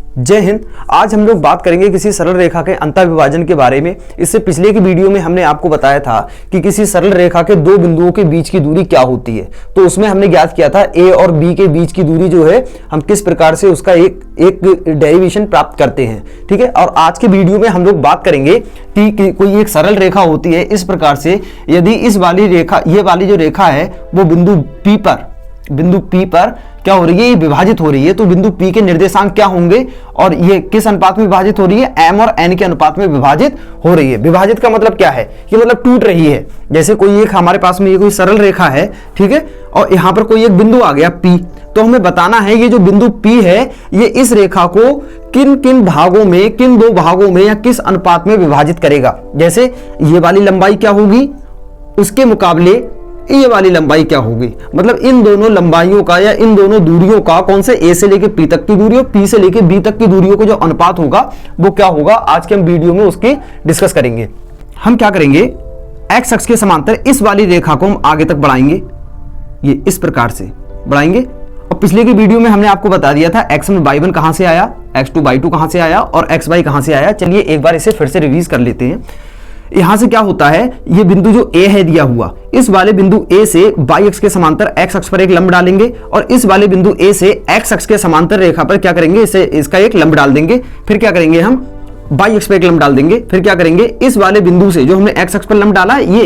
जय हिंद। आज हम लोग बात करेंगे किसी सरल रेखा के अंतःविभाजन के बारे में। इससे पिछले की वीडियो में हमने आपको बताया था कि किसी सरल रेखा के दो बिंदुओं के बीच की दूरी क्या होती है। तो उसमें हमने ज्ञात किया था ए और बी के बीच की दूरी जो है हम किस प्रकार से उसका एक डेरिवेशन प्राप्त करते हैं। ठीक है, और आज के वीडियो में हम लोग बात करेंगे कि कोई एक सरल रेखा होती है इस प्रकार से, यदि इस वाली रेखा, ये वाली जो रेखा है वो बिंदु P पर क्या हो रही है, ये विभाजित हो रही है, तो बिंदु P के निर्देशांक क्या होंगे और ये किस अनुपात में विभाजित हो रही है, m और n के अनुपात में विभाजित हो रही है। विभाजित का मतलब क्या है, ये मतलब टूट रही है। जैसे कोई एक हमारे पास में ये कोई सरल रेखा है, ठीक है, और यहाँ पर कोई एक बिंदु आ गया P, तो हमें बताना है ये जो बिंदु P है ये इस रेखा को किन किन भागों में, किन दो भागों में या किस अनुपात में विभाजित करेगा। जैसे ये वाली लंबाई क्या होगी, उसके मुकाबले ये वाली लंबाई क्या होगी, मतलब इन दोनों लंबाइयों का या इन दोनों दूरियों का, कौन से ए से लेके पी तक की दूरी और पी से लेके बी तक की दूरियों को जो अनुपात होगा वो क्या होगा, आज के हम वीडियो में उसकी डिस्कस करेंगे। हम क्या करेंगे, एक्स अक्ष के समांतर इस वाली रेखा को हम आगे तक बढ़ाएंगे, ये इस प्रकार से बढ़ाएंगे। और पिछले की वीडियो में हमने आपको बता दिया था x1 y1 कहां से आया, x2 y2 कहां से आया और xy कहां से आया। चलिए एक बार इसे फिर से रिवीज कर लेते हैं। यहां से क्या होता है, ये बिंदु जो A है दिया हुआ, इस वाले बिंदु A से y अक्ष के समांतर x अक्ष पर एक लंब डालेंगे और इस वाले बिंदु A से x अक्ष के समांतर रेखा पर क्या करेंगे, इसका एक लंब डाल देंगे। फिर क्या करेंगे, हम y अक्ष पर एक लंब डाल देंगे। फिर क्या करेंगे, इस वाले बिंदु से जो हमने x अक्ष पर लंब डाला है,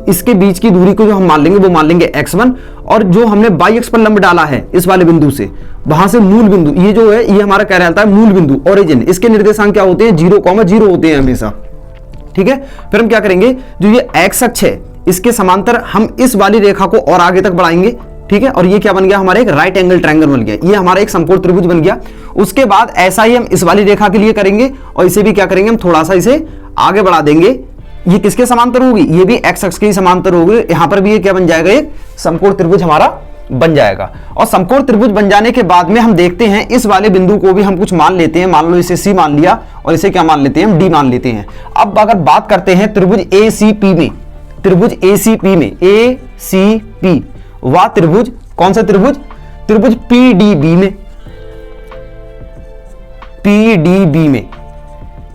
इसके बीच की दूरी को जो हम मान लेंगे वो मान लेंगे x1, और जो हमने y अक्ष पर लंब डाला है इस वाले बिंदु से, वहां से मूल बिंदु, ये जो है ये हमारा क्या रहता है, मूल बिंदु ओरिजिन, इसके निर्देशांक क्या होते हैं, 0,0 होते हैं हमेशा। ठीक है, फिर हम क्या करेंगे, जो ये x अक्ष है इसके समांतर हम इस वाली रेखा को और आगे तक बढ़ाएंगे। ठीक है, और ये क्या बन गया, हमारा एक राइट एंगल ट्रायंगल बन गया, ये हमारा एक समकोण त्रिभुज बन गया। उसके बाद ऐसा ही हम इस वाली रेखा के लिए करेंगे और इसे भी क्या करेंगे, हम थोड़ा सा इसे आगे बढ़ा देंगे। ये किसके समांतर होगी, ये भी x अक्ष के समांतर होगी। यहां पर भी ये क्या बन जाएगा, एक समकोण त्रिभुज हमारा बन जाएगा। और समकोण त्रिभुज बन जाने के बाद में हम देखते हैं इस वाले बिंदु को भी हम कुछ मान लेते हैं, मान लो इसे C मान लिया और इसे क्या मान लेते हैं, हम D मान लेते हैं। अब अगर बात करते हैं त्रिभुज ACP में, त्रिभुज ACP में, ACP वह त्रिभुज, कौन सा त्रिभुज, त्रिभुज PDB में, PDB में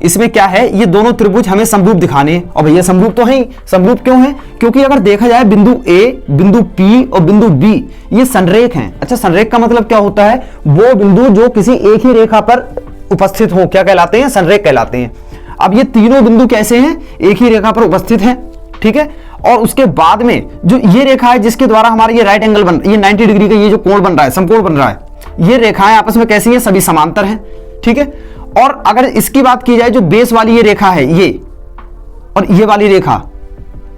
इसमें क्या है, ये दोनों त्रिभुज हमें समरूप दिखाने हैं। और भैया समरूप तो है ही, समरूप क्यों है, क्योंकि अगर देखा जाए बिंदु A, बिंदु P और बिंदु B ये संरेख हैं। अच्छा, संरेख का मतलब क्या होता है, वो बिंदु जो किसी एक ही रेखा पर उपस्थित हो, क्या कहलाते हैं, संरेख कहलाते हैं। अब ये तीनों बिंदु कैसे हैं, एक ही रेखा पर उपस्थित हैं। ठीक है, और उसके बाद में जो ये रेखा है जिसके द्वारा हमारा ये राइट एंगल बन, ये 90 डिग्री का ये जो कोण बन रहा है, समकोण बन रहा है, ये रेखाएं आपस में कैसी हैं, सभी समांतर हैं। ठीक है, और अगर इसकी बात की जाए, जो बेस वाली ये रेखा है, ये और ये वाली रेखा,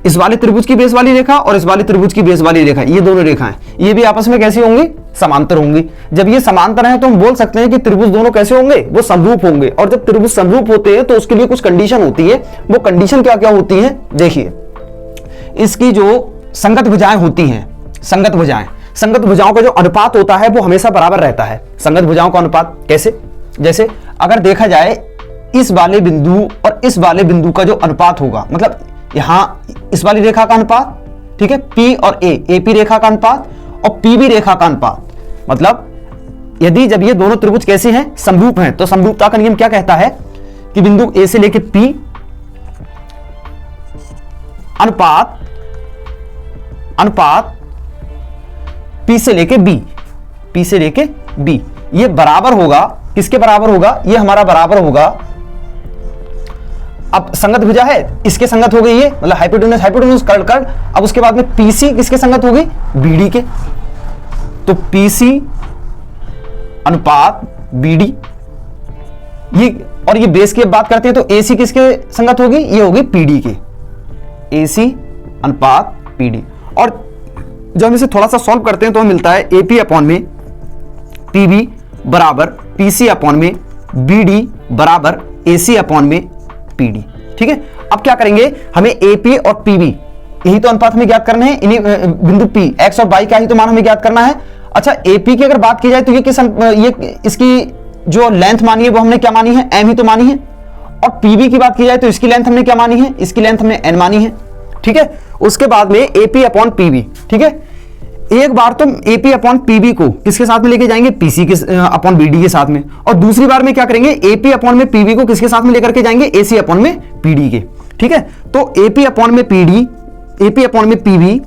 इस वाले त्रिभुज की बेस वाली रेखा और इस वाले त्रिभुज की बेस वाली रेखा, ये दोनों रेखाएं ये भी आपस में कैसी होंगी, समांतर होंगी। जब ये समांतर हैं तो हम बोल सकते हैं कि त्रिभुज दोनों कैसे होंगे, वो समरूप होंगे। और जब त्रिभुज समरूप होते हैं तो उसके लिए कुछ कंडीशन होती है। वो कंडीशन क्या क्या होती है, देखिए, इसकी जो संगत भुजाएं होती हैं, संगत भुजाओं का जो अनुपात होता है वो हमेशा बराबर रहता है। संगत भुजाओं का अनुपात कैसे, जैसे अगर देखा जाए इस वाले बिंदु और इस वाले बिंदु का जो अनुपात होगा, मतलब यहां इस वाली रेखा का अनुपात, ठीक है, P और A, AP रेखा का अनुपात और PB रेखा का अनुपात, मतलब यदि जब ये दोनों त्रिभुज कैसे हैं, समरूप हैं, तो समरूपता का नियम क्या कहता है कि बिंदु A से लेके P अनुपात P से लेके B, P से लेके B, ये बराबर होगा, किसके बराबर होगा, ये हमारा बराबर होगा। अब संगत भुजा है, इसके संगत हो गई ये, मतलब हाइपोटेन्यूज कर्ड। अब उसके बाद में PC किसके संगत हो गई, BD के, तो PC अनुपात BD, ये, और ये बेस की बात करते हैं तो AC किसके संगत होगी, ये होगी PD के, AC अनुपात PD। और जब हम इसे थोड़ा सा सॉल्व करते हैं तो हमें मिलता है AP अपॉन में PB बराबर PC अपॉन में BD बराबर AC अपॉन में PD। ठीक है, अब क्या करेंगे, हमें AP और PB यही तो अनुपात हमें ज्ञात करना है, इन्हीं बिंदु P, X और Y का ही तो मान हमें ज्ञात करना है। अच्छा, AP की अगर बात की जाए तो ये इसकी जो लेंथ मानी है वो हमने क्या मानी है, M ही तो मानी है। और PB की बात की जाए तो इसकी लेंथ हमने क्या मानी है, इसकी लेंथ हमने N मानी है। ठीक है, उसके बाद में AP अपॉन PB, ठीक है, एक बार तो AP अपॉन PB को किसके साथ में लेके जाएंगे, PC के अपॉन BD के साथ में, और दूसरी बार में क्या करेंगे, AP अपॉन में PB को किसके साथ में लेकर के जाएंगे, AC अपॉन में PD के। ठीक है, तो AP अपॉन में PD, AP अपॉन में PB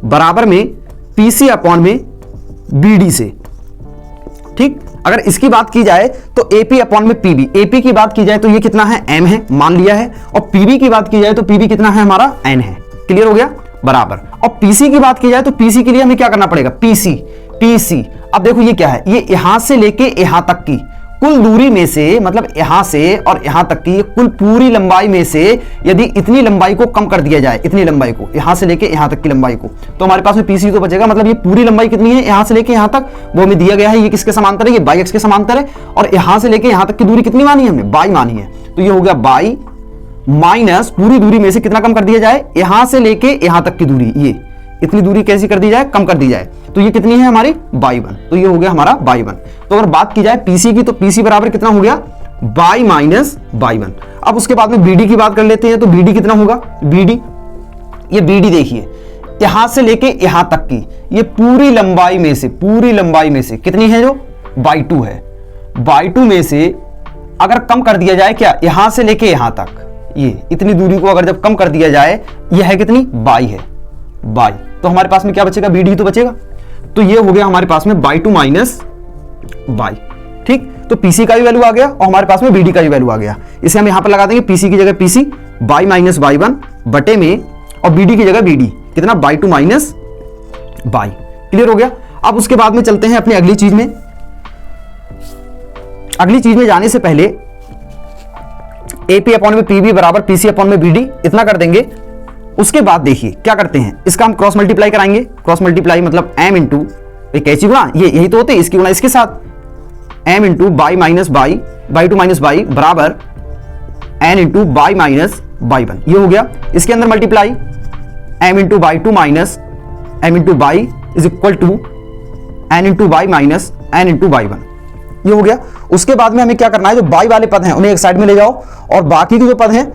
बराबर में PC अपॉन में BD से। ठीक, अगर इसकी बात की जाए तो AP अपॉन में PB, AP की बात की जाए तो ये कितना है, M है, मान लिया है, और PB की बात की जाए तो PB कितना है हमारा, N है। क्लियर हो गया, बराबर। और PC की बात की जाए तो PC के लिए हमें क्या करना पड़ेगा, PC। अब देखो ये क्या है, ये यहां से लेके यहां तक की कुल दूरी में से, मतलब यहां से और यहां तक की कुल पूरी लंबाई में से यदि इतनी लंबाई को कम कर दिया जाए, इतनी लंबाई को, यहां से लेके यहां तक की लंबाई को, तो हमारे पास में PC तो बचेगा। मतलब ये पूरी लंबाई कितनी है, यहां से लेके यहां तक, वो हमें दिया गया है, ये किसके समांतर है, ये बाई एक्स के समांतर है, और यहां से लेके यहां तक की दूरी कितनी मानी है हमने, बाई मानी है। तो ये हो गया बाई माइनस पूरी दूरी में से कितना कम कर दिया जाए, यहां से लेके यहां तक की दूरी, ये इतनी दूरी कैसी कर दी जाए, कम कर दी जाए, तो ये कितनी है हमारी, बाई 1। तो ये हो गया हमारा बाई 1। तो अगर बात की जाए PC की, तो PC बराबर कितना हो गया, बाई माइनस बाई 1। अब उसके बाद में BD की बात कर लेते हैं, तो BD कितना होगा, BD, ये BD देखिए यहां से लेके यहां तक की ये पूरी लंबाई में से कितनी है, जो बाई 2 है, बाई 2 में से अगर कम कर दिया जाए क्या, यहां से लेके यहां तक, ये इतनी दूरी को अगर जब कम कर दिया जाए, यह है कितनी, बाई है, बाई। तो हमारे पास में क्या बचेगा, BD तो बचेगा। तो ये हो गया हमारे पास में बाई 2 माइनस बाई। ठीक, तो PC का भी वैल्यू आ गया और हमारे पास में BD का भी वैल्यू आ गया। इसे हम यहां पर लगा देंगे, PC की जगह PC बाई माइनस बाई 1 बटे में, और BD की जगह BD कितना, बाई 2 माइनस बाई। क्लियर हो गया। अब उसके बाद में चलते हैं अपनी अगली चीज में। अगली चीज में जाने से पहले AP अपॉन में PB बराबर PC अपॉन में BD इतना कर देंगे। उसके बाद देखिए क्या करते हैं, इसका हम क्रॉस मल्टीप्लाई कराएंगे। क्रॉस मल्टीप्लाई मतलब M इंटू कैसी गुणा, ये यही तो होते हैं, इसकी गुणा इसके साथ, M into y minus y, y 2 minus y बराबर N into y minus y 1। ये हो गया। इसके अंदर multiply M into y 2 minus M into y is equal to N into y minus N into y 1। ये हो गया। उसके बाद में हमें क्या करना है, जो बाई वाले पद हैं उन्हें एक साइड में ले जाओ, और बाकी के जो पद हैं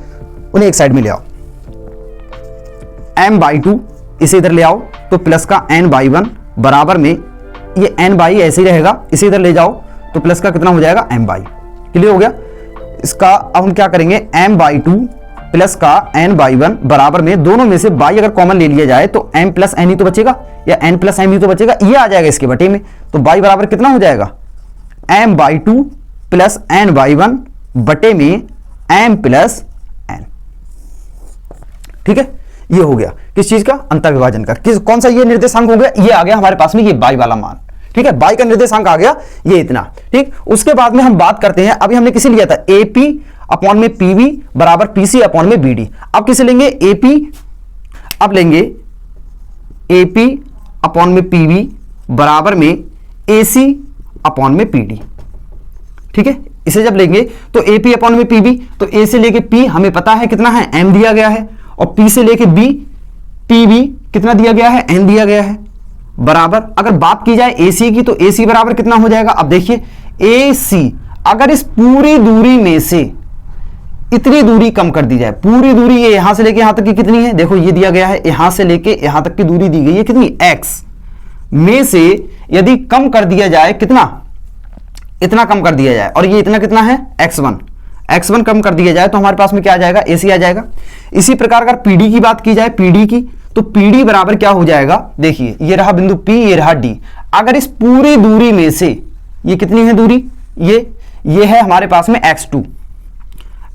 उन्हें एक साइड में ले आओ। M बाई 2 इसे इधर ले आओ, तो प्लस का N बाई 1 बराबर में ये N बाई ऐसे ही रहेगा, इसे इधर ले जाओ तो प्लस का कितना हो जाएगा, M बाई। क्लियर हो गया। इसका अब हम क्या करेंगे, M बाई 2 प्लस का N बाई 1 बराबर में, दोनों में से बाई अगर कॉमन ले लिया जाए तो M प्लस N ही तो बचेगा, या N प्लस M ही तो बचेगा, ये आ जाएगा इसके बटे में। तो बाई बराबर कितना हो जाएगा, M by 2 plus N by 1 बटे में M प्लस N। ठीक है, ये हो गया किस चीज का, अंतर्विभाजन का। कौन सा ये निर्देशांक हो गया, ये आ गया हमारे पास में, ये बाई वाला मान। ठीक है, बाई का निर्देशांक आ गया ये इतना। ठीक, उसके बाद में हम बात करते हैं, अभी हमने किसे लिया था, AP अपॉन में PB बराबर PC अपॉन में BD। अब किसे लेंगे, AP, अब लेंगे AP अपॉन में PB बराबर में AC अपॉन में PD। ठीक है, इसे जब लेंगे तो AP अपॉन में PB, तो A से लेके P हमें पता है कितना है, M दिया गया है, और P से लेके B PB कितना दिया गया है, N दिया गया है, बराबर। अगर बात की जाए AC की, तो AC बराबर कितना हो जाएगा, अब देखिए AC अगर इस पूरी दूरी में से इतनी दूरी कम कर दी जाए, पूरी दूरी ये यहां से लेके यहां तक की कितनी है, देखो ये दिया गया है, यहां से लेके यहां तक की दूरी दी गई है कितनी, X में से यदि कम कर दिया जाए, कितना, इतना कम कर दिया जाए, और ये इतना कितना है, x1 कम कर दिया जाए, तो हमारे पास में क्या आ जाएगा, AC आ जाएगा। इसी प्रकार अगर PD की बात की जाए, PD की, तो PD बराबर क्या हो जाएगा, देखिए ये रहा बिंदु P, ये रहा D। अगर इस पूरी दूरी में से ये कितनी है दूरी, ये है हमारे पास में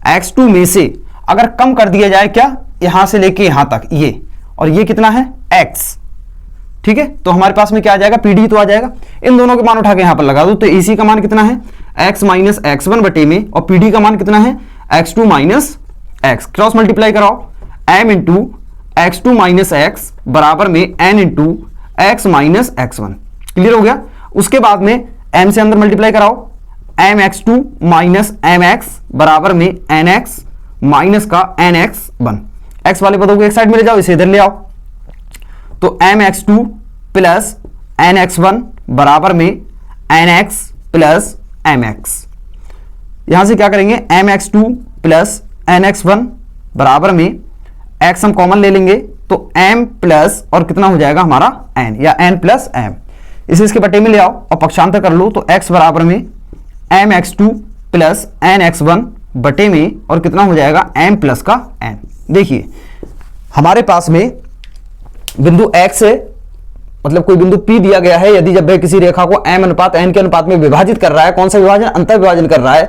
x2 में से अगर कम कर दिया जाए, क्या, यहां से लेके यहां तक ये, और ये कितना है x। ठीक है, तो हमारे पास में क्या आ जाएगा, PD तो आ जाएगा। इन दोनों के मान उठा के यहां पर लगा दो, तो AC का मान कितना है, x माइनस x1 बटे में, और PD का मान कितना है, x2 minus x। Cross multiply कराओ, M into x2 minus x बराबर में N into x minus x1। Clear हो गया। उसके बाद में M से अंदर मल्टीप्लाई कराओ, mx2 माइनस mx बराबर में nx माइनस का nx1। x वाले पदों को एक साइड में ले जाओ, इसे इधर ले आओ, तो mx2 प्लस nx1 बराबर में nx प्लस mx। यहां से क्या करेंगे, mx2 प्लस nx1 बराबर में x हम कॉमन ले लेंगे, तो m प्लस और कितना हो जाएगा हमारा n, या n प्लस m। इसे इसके बटे में ले आओ और पक्षांतर कर लो, तो x बराबर में mx2 प्लस nx1 बटे में और कितना हो जाएगा m प्लस का n। देखिए हमारे पास में बिंदु x है, मतलब कोई बिंदु P दिया गया है। यदि जब वह किसी रेखा को m अनुपात n के अनुपात में विभाजित कर रहा है, कौन सा विभाजन, अंतर विभाजन कर रहा है,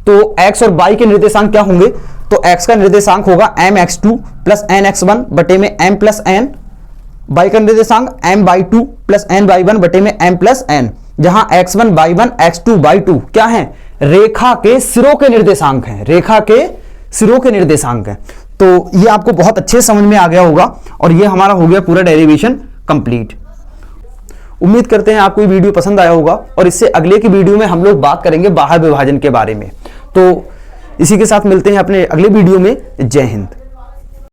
तो x और y के निर्देशांक क्या होंगे, तो x का निर्देशांक होगा mx2 प्लस nx1 बटे में m प्लस n, y का निर्देशांक m/2 प्लस n/1 बटे में m प्लस n, जहां x1 y1 x2 y2 क्या है, रेखा के सिरों के निर्देशांक हैं, रेखा के सिरों के निर्देशांक हैं। तो ये आपको बहुत अच्छे समझ में आ गया होगा और ये हमारा हो गया पूरा डेरिवेशन कंप्लीट। उम्मीद करते हैं आपको ये वीडियो पसंद आया होगा और इससे अगले की वीडियो में हम लोग बात करेंगे बाह्य विभाजन के बारे में। तो इसी के साथ मिलते हैं अपने अगले वीडियो में। जय हिंद।